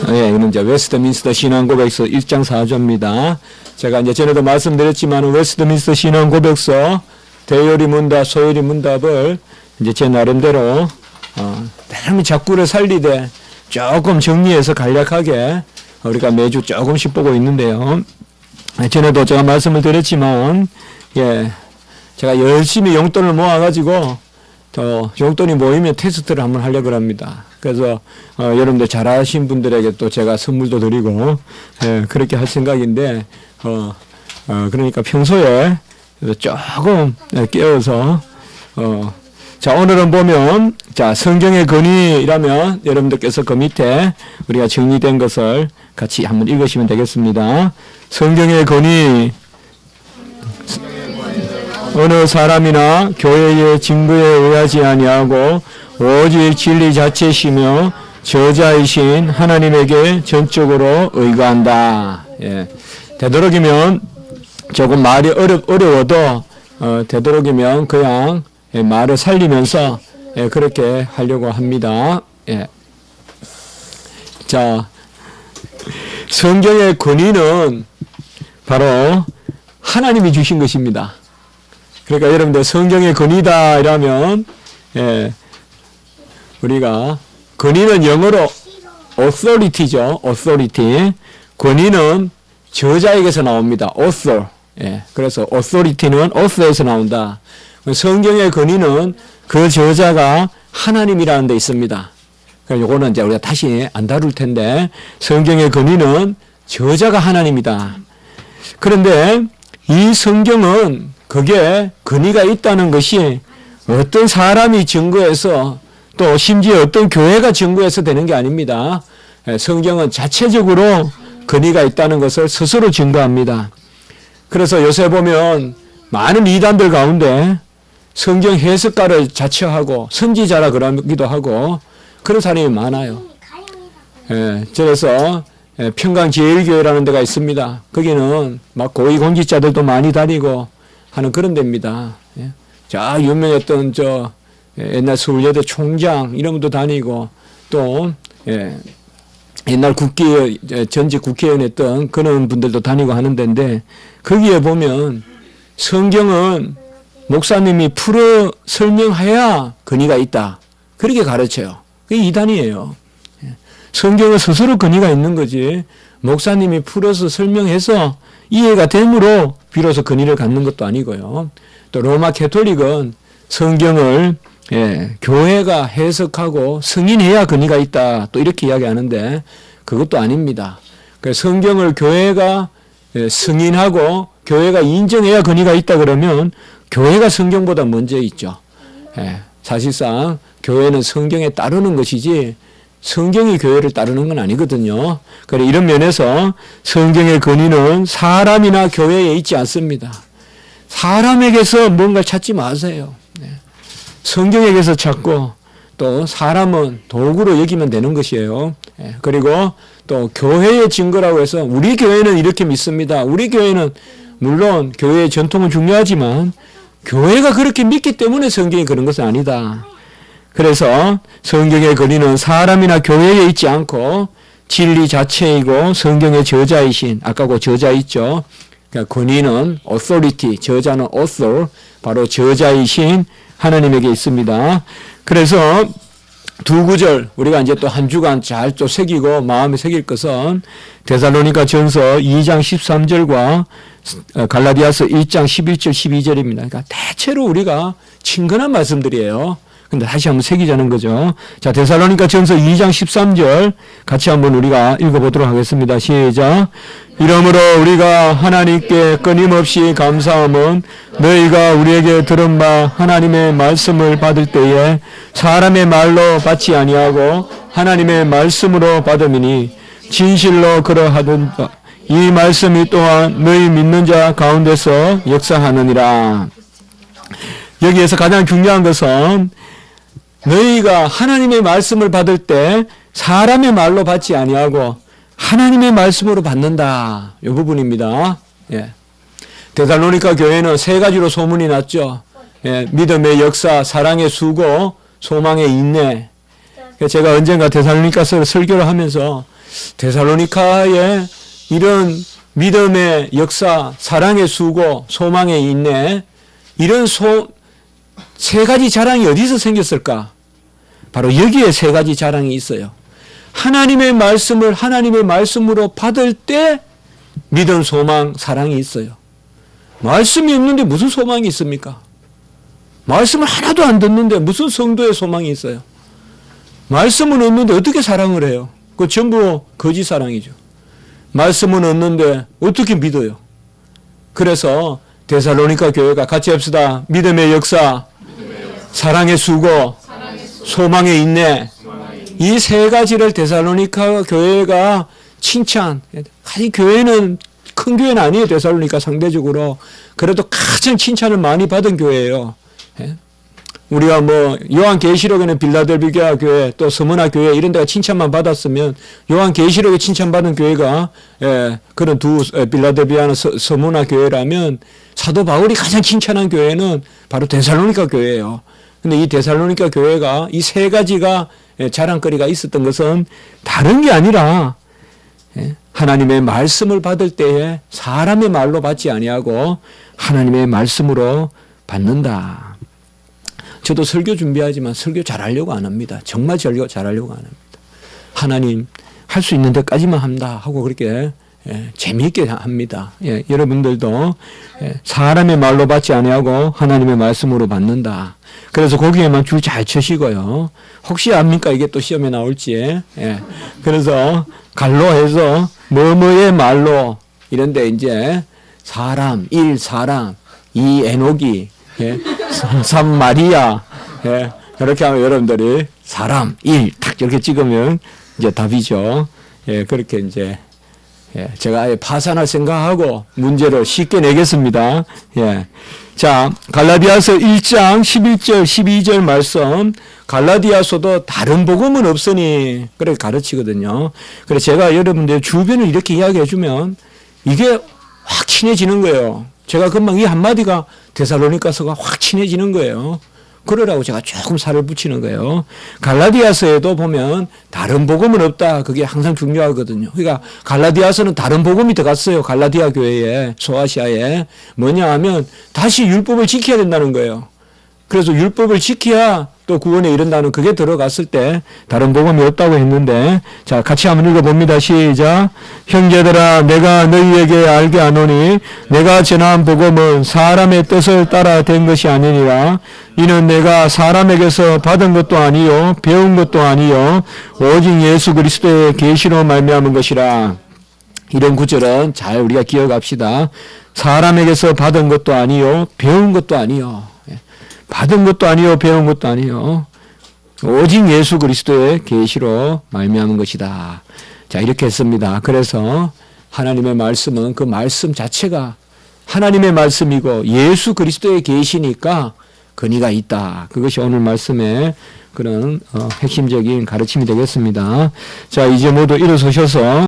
예, 이는 이제 웨스트민스터 신앙고백서 1장 4조입니다. 제가 이제 전에도 말씀드렸지만 웨스트민스터 신앙고백서 대요리 문답, 소요리 문답을 이제 제 나름대로 대단히 작구를 살리되 조금 정리해서 간략하게 우리가 매주 조금씩 보고 있는데요. 전에도 제가 말씀을 드렸지만, 예, 제가 열심히 용돈을 모아가지고 또 용돈이 모이면 테스트를 한번 하려고 합니다. 그래서 여러분들 잘하신 분들에게 또 제가 선물도 드리고, 예, 그렇게 할 생각인데, 그러니까 평소에 조금 깨워서 자, 오늘은 보면, 자, 성경의 근위라면 여러분들께서 그 밑에 우리가 정리된 것을 같이 한번 읽으시면 되겠습니다. 성경의 근위, 어느 사람이나 교회의 증거에 의하지 아니하고 오직 진리 자체시며 저자이신 하나님에게 전적으로 의거한다. 예. 되도록이면 조금 말이 어려워도 되도록이면 그냥 말을 살리면서 그렇게 하려고 합니다. 예. 자, 성경의 권위는 바로 하나님이 주신 것입니다. 그러니까 여러분들 성경의 권위다 이라면, 예, 우리가 권위는 영어로 authority죠. authority. 권위는 저자에게서 나옵니다. author. 예, 그래서 authority는 author에서 나온다. 성경의 권위는 그 저자가 하나님이라는 데 있습니다. 그래서 요거는 이제 우리가 다시 안 다룰 텐데, 성경의 권위는 저자가 하나님이다. 그런데 이 성경은 그게 권위가 있다는 것이 어떤 사람이 증거해서 또 심지어 어떤 교회가 증거해서 되는 게 아닙니다. 성경은 자체적으로 권위가 있다는 것을 스스로 증거합니다. 그래서 요새 보면 많은 이단들 가운데 성경 해석가를 자처하고 선지자라 그러기도 하고 그런 사람이 많아요. 예, 그래서 평강제일교회라는 데가 있습니다. 거기는 막 고위공직자들도 많이 다니고 하는 그런 데입니다. 예. 자, 유명했던 옛날 서울여대 총장 이런 분도 다니고 또 옛날 전직 국회의원 했던 그런 분들도 다니고 하는 데인데, 거기에 보면 성경은 목사님이 풀어 설명해야 권위가 있다. 그렇게 가르쳐요. 그게 이단이에요. 성경은 스스로 권위가 있는 거지, 목사님이 풀어서 설명해서 이해가 됨으로 비로소 권위를 갖는 것도 아니고요. 또 로마 캐톨릭은 성경을 교회가 해석하고 승인해야 권위가 있다. 또 이렇게 이야기하는데 그것도 아닙니다. 성경을 교회가 승인하고 교회가 인정해야 권위가 있다 그러면 교회가 성경보다 먼저 있죠. 사실상 교회는 성경에 따르는 것이지 성경이 교회를 따르는 건 아니거든요. 그래, 이런 면에서 성경의 권위는 사람이나 교회에 있지 않습니다. 사람에게서 뭔가를 찾지 마세요. 성경에게서 찾고, 또 사람은 도구로 여기면 되는 것이에요. 그리고 또 교회의 증거라고 해서 우리 교회는 이렇게 믿습니다. 우리 교회는 물론 교회의 전통은 중요하지만 교회가 그렇게 믿기 때문에 성경이 그런 것은 아니다. 그래서 성경의 권위는 사람이나 교회에 있지 않고 진리 자체이고 성경의 저자이신, 아까 그 저자 있죠. 그러니까 권위는 authority, 저자는 author, 바로 저자이신 하나님에게 있습니다. 그래서 두 구절 우리가 이제 또 한 주간 잘 또 새기고 마음에 새길 것은 데살로니가 전서 2장 13절과 갈라디아서 1장 11절 12절입니다. 그러니까 대체로 우리가 친근한 말씀들이에요. 근데 다시 한번 새기자는 거죠. 자, 데살로니가 전서 2장 13절 같이 한번 우리가 읽어보도록 하겠습니다. 시작. 이러므로 우리가 하나님께 끊임없이 감사함은 너희가 우리에게 들은 바 하나님의 말씀을 받을 때에 사람의 말로 받지 아니하고 하나님의 말씀으로 받음이니 진실로 그러하던가 이 말씀이 또한 너희 믿는 자 가운데서 역사하느니라. 여기에서 가장 중요한 것은 너희가 하나님의 말씀을 받을 때 사람의 말로 받지 아니하고 하나님의 말씀으로 받는다. 이 부분입니다. 예. 데살로니가 교회는 세 가지로 소문이 났죠. 예. 믿음의 역사, 사랑의 수고, 소망의 인내. 제가 언젠가 데살로니가서 설교를 하면서 데살로니카의 이런 믿음의 역사, 사랑의 수고, 소망의 인내, 이런 세 가지 자랑이 어디서 생겼을까? 바로 여기에 세 가지 자랑이 있어요. 하나님의 말씀을 하나님의 말씀으로 받을 때 믿음, 소망, 사랑이 있어요. 말씀이 없는데 무슨 소망이 있습니까? 말씀을 하나도 안 듣는데 무슨 성도의 소망이 있어요? 말씀은 없는데 어떻게 사랑을 해요? 그거 전부 거짓 사랑이죠. 말씀은 없는데 어떻게 믿어요? 그래서 데살로니가 교회가 같이 합시다. 믿음의 역사, 사랑의 수고, 소망의 인내, 이 세 가지를 데살로니가 교회가 칭찬. 아니 교회는 큰 교회는 아니에요. 데살로니가 상대적으로. 그래도 가장 칭찬을 많이 받은 교회예요. 우리가 뭐 요한계시록에는 빌라델비아 교회 또 스무나 교회 이런 데가 칭찬만 받았으면 요한계시록에 칭찬받은 교회가 그런 빌라델비아나 스무나 교회라면 사도 바울이 가장 칭찬한 교회는 바로 데살로니가 교회예요. 근데 이 데살로니가 교회가 이 세 가지가 자랑거리가 있었던 것은 다른 게 아니라 하나님의 말씀을 받을 때에 사람의 말로 받지 아니하고 하나님의 말씀으로 받는다. 저도 설교 준비하지만 설교 잘하려고 안 합니다. 정말 잘하려고 안 합니다. 하나님 할 수 있는 데까지만 한다 하고 그렇게 재미있게 합니다. 여러분들도 사람의 말로 받지 아니하고 하나님의 말씀으로 받는다. 그래서 거기에만 줄 잘 치시고요. 혹시 압니까? 이게 또 시험에 나올지. 그래서 갈로 해서 뭐뭐의 말로 이런데 이제 사람, 일 사람, 이 에녹이, 삼 마리아, 이렇게 하면 여러분들이 사람, 일 탁 이렇게 찍으면 이제 답이죠. 그렇게 이제 제가 아예 파산할 생각하고 문제를 쉽게 내겠습니다. 자, 갈라디아서 1장 11절 12절 말씀. 갈라디아서도 다른 복음은 없으니 그렇게 가르치거든요. 그래서 제가 여러분들 주변을 이렇게 이야기해 주면 이게 확 친해지는 거예요. 제가 금방 이 한마디가 데살로니가서가 확 친해지는 거예요. 그러라고 제가 조금 살을 붙이는 거예요. 갈라디아서에도 보면 다른 복음은 없다. 그게 항상 중요하거든요. 그러니까 갈라디아서는 다른 복음이 들어갔어요. 갈라디아 교회에, 소아시아에. 뭐냐 하면 다시 율법을 지켜야 된다는 거예요. 그래서 율법을 지켜야 또 구원에 이른다는 그게 들어갔을 때 다른 복음이 없다고 했는데, 자, 같이 한번 읽어봅니다. 시작. 형제들아, 내가 너희에게 알게 하노니 내가 전한 복음은 사람의 뜻을 따라 된 것이 아니니라. 이는 내가 사람에게서 받은 것도 아니요 배운 것도 아니요 오직 예수 그리스도의 계시로 말미암은 것이라. 이런 구절은 잘 우리가 기억합시다. 사람에게서 받은 것도 아니요 배운 것도 아니요. 받은 것도 아니요 배운 것도 아니요 오직 예수 그리스도의 계시로 말미암은 것이다. 자, 이렇게 했습니다. 그래서 하나님의 말씀은 그 말씀 자체가 하나님의 말씀이고 예수 그리스도의 계시니까 근위가 있다. 그것이 오늘 말씀의 그런 핵심적인 가르침이 되겠습니다. 자, 이제 모두 일어서셔서